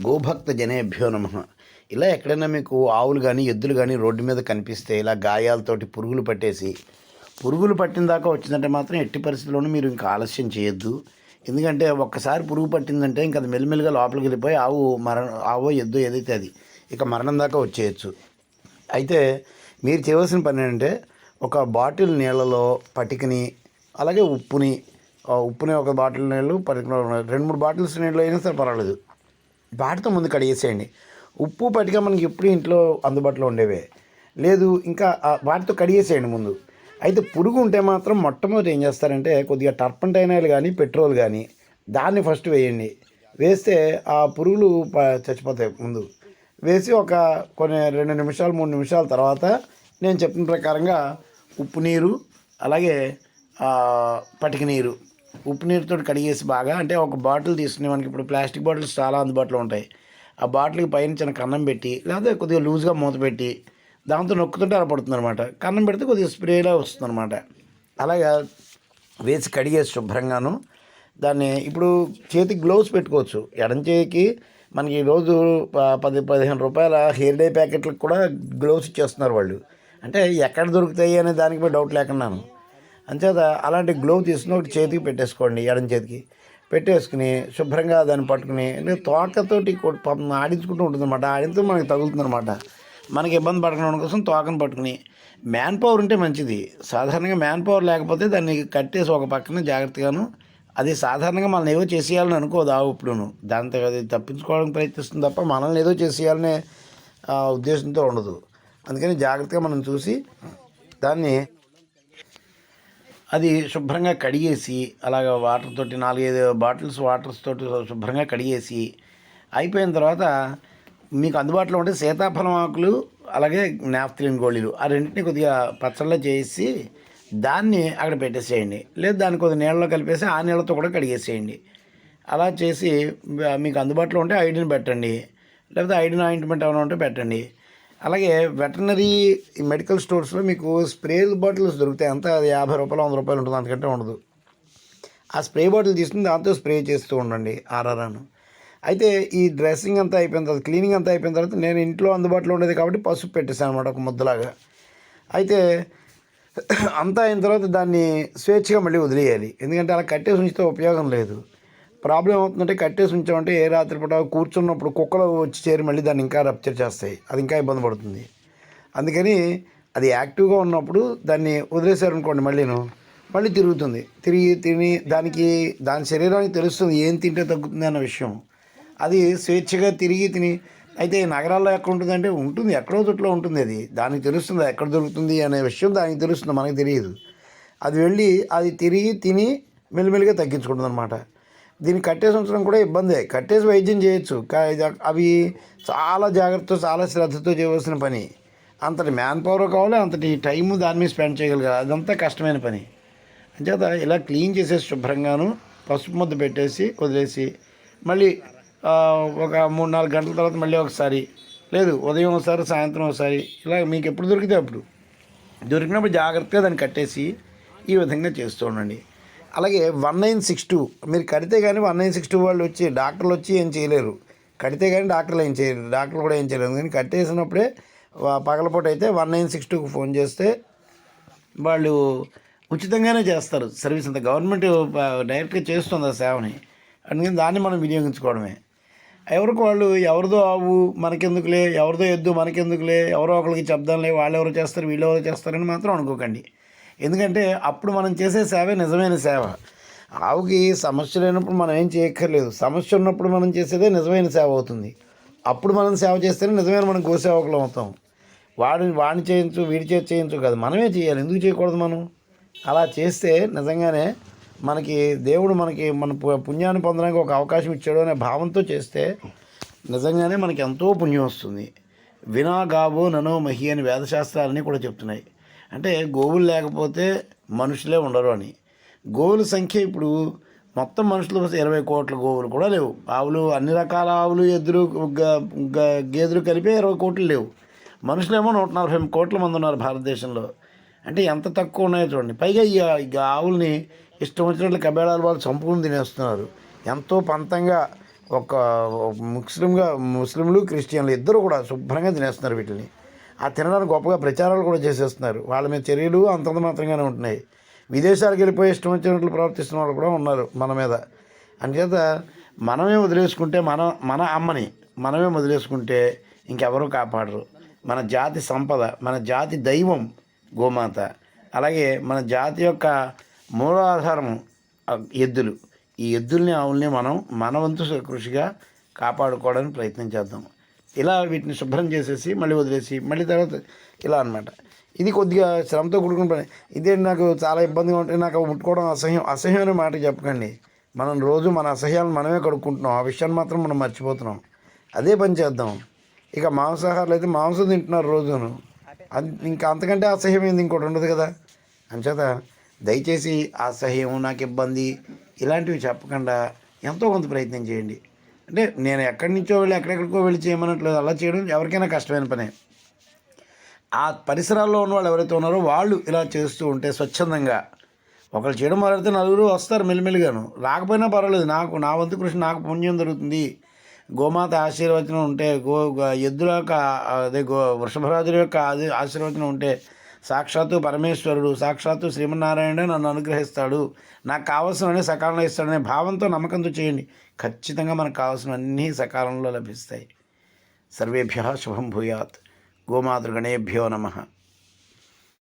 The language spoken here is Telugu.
గోభక్త జనేభ్యో నమః. ఇలా ఎక్కడైనా మీకు ఆవులు కానీ ఎద్దులు కానీ రోడ్డు మీద కనిపిస్తే ఇలా గాయాలతోటి పురుగులు పట్టిన దాకా వచ్చిందంటే మాత్రం ఎట్టి పరిస్థితుల్లోనూ మీరు ఇంకా ఆలస్యం చేయొద్దు. ఎందుకంటే ఒక్కసారి పురుగు పట్టిందంటే ఇంకా అది మెల్లిమెల్లిగా లోపలికి వెళ్ళిపోయి ఆవో ఎద్దో ఏదైతే అది ఇక మరణం దాకా వచ్చేయచ్చు. అయితే మీరు చేయవలసిన పని ఏంటంటే ఒక బాటిల్ నీళ్ళలో పటికని అలాగే ఉప్పుని ఒక బాటిల్ నీళ్ళు పటికలో 2-3 బాటిల్స్ నీళ్ళు అయినా సరే పర్వాలేదు, వాటితో ముందు కడిగేసేయండి. ఉప్పు పటిక మనకి ఎప్పుడు ఇంట్లో అందుబాటులో ఉండేవే, లేదు ఇంకా వాటితో కడిగేసేయండి ముందు. అయితే పురుగు ఉంటే మాత్రం మొట్టమొదటి ఏం చేస్తారంటే కొద్దిగా టర్పంటైనాయిల్ కానీ పెట్రోల్ కానీ దాన్ని ఫస్ట్ వేయండి. వేస్తే ఆ పురుగులు చచ్చిపోతాయి. ముందు వేసి కొన్ని 2 నిమిషాలు 3 నిమిషాల తర్వాత నేను చెప్పిన ప్రకారంగా ఉప్పు నీరు అలాగే పటిక నీరు ఉప్పు నీరుతో కడిగేసి బాగా, అంటే ఒక బాటిల్ తీసుకుని మనకి ఇప్పుడు ప్లాస్టిక్ బాటిల్స్ చాలా అందుబాటులో ఉంటాయి. ఆ బాటిల్కి పైన చిన్న కన్నం పెట్టి లేదా కొద్దిగా లూజ్గా మూత పెట్టి దాంతో నొక్కుతుంటే అలా పడుతుంది అనమాట. కన్నం పెడితే కొద్దిగా స్ప్రేలా వస్తుంది అనమాట. అలాగా వేసి కడిగేసి శుభ్రంగాను దాన్ని ఇప్పుడు చేతికి గ్లౌస్ పెట్టుకోవచ్చు. ఎడం చేయికి మనకి రోజు 10-15 రూపాయల హెయిర్ డై ప్యాకెట్లకు కూడా గ్లౌస్ ఇచ్చేస్తున్నారు వాళ్ళు. అంటే ఎక్కడ దొరుకుతాయి అనే దానికి డౌట్ లేకున్నాను. అంచేత అలాంటి గ్లోవ్ తీసుకుని ఒకటి చేతికి పెట్టేసుకోండి, ఎడం చేతికి పెట్టేసుకుని శుభ్రంగా దాన్ని పట్టుకుని తోకతోటి ఆడించుకుంటూ ఉంటుంది అనమాట. ఆడితో మనకి తగులుతుంది అనమాట. మనకి ఇబ్బంది పడకుండా కోసం తోకను పట్టుకుని, మ్యాన్ పవర్ ఉంటే మంచిది. సాధారణంగా మ్యాన్ పవర్ లేకపోతే దాన్ని కట్టేసి ఒక పక్కన జాగ్రత్తగాను, అది సాధారణంగా మనల్ని ఏదో చేసేయాలని అనుకోదు ఆవు ఇప్పుడును, దాంతో అది తప్పించుకోవడానికి ప్రయత్నిస్తుంది తప్ప మనల్ని ఏదో చేసేయాలనే ఉద్దేశంతో ఉండదు. అందుకని జాగ్రత్తగా మనం చూసి దాన్ని అది శుభ్రంగా కడిగేసి అలాగ వాటర్ తోటి 4-5 బాటిల్స్ వాటర్స్ తోటి శుభ్రంగా కడిగేసి అయిపోయిన తర్వాత మీకు అందుబాటులో ఉంటే సీతాఫలం ఆకులు అలాగే నాఫ్థలిన్ గోళీలు ఆ రెండింటిని కొద్దిగా పచ్చళ్ళలో చేసి దాన్ని అక్కడ పెట్టేసేయండి. లేదు దాన్ని కొద్దిగా నీళ్ళలో కలిపేసి ఆ నీళ్ళతో కూడా కడిగేసేయండి. అలా చేసి మీకు అందుబాటులో ఉంటే ఐడిన్ పెట్టండి, లేకపోతే ఐడిన్ ఆయింట్మెంట్ ఏమైనా ఉంటే పెట్టండి. అలాగే వెటర్నరీ మెడికల్ స్టోర్స్లో మీకు స్ప్రే బాటిల్స్ దొరుకుతాయి. అంతా అది 50 రూపాయలు 100 రూపాయలు ఉంటుంది, అంతకంటే ఉండదు. ఆ స్ప్రే బాటిల్ తీసుకుని దాంతో స్ప్రే చేస్తూ ఉండండి ఆర్ఆర్ను. అయితే ఈ డ్రెస్సింగ్ అంతా అయిపోయిన తర్వాత, క్లీనింగ్ అంతా అయిపోయిన తర్వాత నేను ఇంట్లో అందుబాటులో ఉండేది కాబట్టి పసుపు పెట్టేశాను అనమాట, ఒక ముద్దలాగా. అయితే అంతా అయిన తర్వాత దాన్ని స్వేచ్ఛగా మళ్ళీ వదిలేయాలి. ఎందుకంటే అలా కట్టేసి ఉంచితే ఉపయోగం లేదు. ప్రాబ్లం అవుతుందంటే కట్టేసి ఉంచామంటే ఏ రాత్రిపూట కూర్చున్నప్పుడు కుక్కలు వచ్చి చేరి మళ్ళీ దాన్ని ఇంకా రప్చర్ చేస్తాయి, అది ఇంకా ఇబ్బంది పడుతుంది. అందుకని అది యాక్టివ్గా ఉన్నప్పుడు దాన్ని వదిలేశారనుకోండి మళ్ళీ తిరుగుతుంది. తిని దాని శరీరానికి తెలుస్తుంది ఏం తింటే తగ్గుతుంది అన్న విషయం. అది స్వేచ్ఛగా తిని అయితే నగరాల్లో ఎక్కడ ఉంటుందంటే ఉంటుంది, ఎక్కడో చోట్ల ఉంటుంది. అది దానికి తెలుస్తుంది ఎక్కడ దొరుకుతుంది అనే విషయం దానికి తెలుస్తుంది, మనకు తెలియదు. అది వెళ్ళి అది తిని మెల్లిమెల్లిగా తగ్గించుకుంటుంది అనమాట. దీన్ని కట్టేసి ఉంచడం కూడా ఇబ్బందే. కట్టేసి వైద్యం చేయొచ్చు, అవి చాలా జాగ్రత్తతో చాలా శ్రద్ధతో చేయవలసిన పని. అంతటి మ్యాన్ పవర్ కావాలి, అంతటి టైము దాని మీద స్పెండ్ చేయగలగాలి, అదంతా కష్టమైన పని. అంచేత ఇలా క్లీన్ చేసేసి శుభ్రంగాను పసుపు ముద్ద పెట్టేసి వదిలేసి మళ్ళీ ఒక 3-4 గంటల తర్వాత మళ్ళీ ఒకసారి, లేదు ఉదయం ఒకసారి సాయంత్రం ఒకసారి, ఇలా మీకు ఎప్పుడు దొరికితే అప్పుడు దొరికినప్పుడు జాగ్రత్తగా దాన్ని కట్టేసి ఈ విధంగా చేస్తూ ఉండండి. అలాగే 1962 మీరు కడితే కానీ 1962 వాళ్ళు వచ్చి డాక్టర్లు వచ్చి ఏం చేయలేరు. కడితే కానీ డాక్టర్లు ఏం చేయలేరు, డాక్టర్లు కూడా ఏం చేయలేరు. కానీ కట్టేసినప్పుడే పగలపూట అయితే 1962కి ఫోన్ చేస్తే వాళ్ళు ఉచితంగానే చేస్తారు సర్వీస్ అంతా. గవర్నమెంట్ డైరెక్ట్గా చేస్తుంది ఆ సేవని, అందుకని దాన్ని మనం వినియోగించుకోవడమే. ఎవరికి వాళ్ళు ఎవరిదో ఆవు మనకెందుకులే, ఎవరిదో ఎద్దు మనకెందుకులే, ఎవరో ఒకరికి చెప్దాంలే, వాళ్ళు ఎవరు చేస్తారు వీళ్ళు ఎవరు చేస్తారని మాత్రం అనుకోకండి. ఎందుకంటే అప్పుడు మనం చేసే సేవే నిజమైన సేవ. ఆవుకి సమస్య లేనప్పుడు మనం ఏం చేయక్కర్లేదు, సమస్య ఉన్నప్పుడు మనం చేసేదే నిజమైన సేవ అవుతుంది. అప్పుడు మనం సేవ చేస్తేనే నిజమైన మనం గోసేవకులం అవుతాం. వాడిని చేయించు వీడి చేయించు కాదు, మనమే చేయాలి. ఎందుకు చేయకూడదు? మనం అలా చేస్తే నిజంగానే మనకి దేవుడు మన పుణ్యాన్ని పొందడానికి ఒక అవకాశం ఇచ్చాడు అనే భావంతో చేస్తే నిజంగానే మనకి ఎంతో పుణ్యం వస్తుంది. వినా గావో ననో మహి అని వేదశాస్త్రాలన్నీ కూడా చెప్తున్నాయి. అంటే గోవులు లేకపోతే మనుషులే ఉండరు అని. గోవుల సంఖ్య ఇప్పుడు మొత్తం మనుషులు 20 కోట్ల గోవులు కూడా లేవు. ఆవులు అన్ని రకాల ఆవులు ఎద్దులు గేదెలు కలిపి 20 కోట్లు లేవు. మనుషులేమో 140 కోట్ల మంది ఉన్నారు భారతదేశంలో. అంటే ఎంత తక్కువ ఉన్నాయో చూడండి. పైగా ఈ ఆవుల్ని ఇష్టం వచ్చినట్లు కబేళాల వాళ్ళు చంపుకుని తినేస్తున్నారు. ఎంతో పంతంగా ఒక ముస్లింలు క్రిస్టియన్లు ఇద్దరు కూడా శుభ్రంగా తినేస్తున్నారు వీటిని. ఆ తినడానికి గొప్పగా ప్రచారాలు కూడా చేసేస్తున్నారు. వాళ్ళ మీద చర్యలు అంతంత మాత్రంగానే ఉంటున్నాయి. విదేశాలకు వెళ్ళిపోయి ఇష్టం వచ్చినట్లు ప్రవర్తిస్తున్న వాళ్ళు కూడా ఉన్నారు మన మీద. అందుచేత మనమే వదిలేసుకుంటే మన అమ్మని మనమే వదిలేసుకుంటే ఇంకెవరూ కాపాడరు. మన జాతి సంపద, మన జాతి దైవం గోమాత. అలాగే మన జాతి యొక్క మూలాధారము ఎద్దులు. ఈ ఎద్దుల్ని ఆవుల్ని మనం మన వంతు కృషిగా కాపాడుకోవడానికి ప్రయత్నం చేద్దాం. ఇలా వీటిని శుభ్రం చేసేసి మళ్ళీ వదిలేసి మళ్ళీ తర్వాత ఇలా అనమాట. ఇది కొద్దిగా శ్రమతో కూడుకున్న పని. ఇదే నాకు చాలా ఇబ్బందిగా ఉంటే నాకు ముట్టుకోవడం అసహ్యం అనే మాట చెప్పకండి. మనం రోజు మన అసహ్యాలను మనమే కడుక్కుంటున్నాం. ఆ విషయాన్ని మాత్రం మనం మర్చిపోతున్నాం. అదే పని చేద్దాం. ఇక మాంసాహారులు అయితే మాంసం తింటున్నారు రోజును. ఇంకా అంతకంటే అసహ్యమైంది ఇంకోటి ఉండదు కదా. అంచేత దయచేసి అసహ్యం, నాకు ఇబ్బంది ఇలాంటివి చెప్పకుండా ఎంతో కొంత ప్రయత్నం చేయండి. అంటే నేను ఎక్కడి నుంచో వెళ్ళి ఎక్కడెక్కడికో వెళ్ళి చేయమనట్లేదు. అలా చేయడం ఎవరికైనా కష్టమైన పనే. ఆ పరిసరాల్లో ఉన్న వాళ్ళు ఎవరైతే ఉన్నారో వాళ్ళు ఇలా చేస్తూ ఉంటే స్వచ్ఛందంగా ఒకళ్ళు చేయడం మొదలెడితే నలుగురు వస్తారు మెల్లిమెల్లిగాను. రాకపోయినా పర్వాలేదు, నా వంతు కృషి నాకు పుణ్యం దొరుకుతుంది. గోమాత ఆశీర్వచనం ఉంటే ఎద్దుల యొక్క అదే వృషభరాజుల యొక్క ఆశీర్వచనం ఉంటే సాక్షాత్తు పరమేశ్వరుడు, సాక్షాత్తు శ్రీమన్నారాయణుడే నన్ను అనుగ్రహిస్తాడు, నాకు కావాల్సినవన్నీ సకాలంలో ఇస్తాడనే భావంతో నమ్మకంతో చేయండి. ఖచ్చితంగా మనకు కావాల్సినవన్నీ సకాలంలో లభిస్తాయి. సర్వేభ్యः శుభం భూయాత్. గోమాతృగణేభ్యో నమః.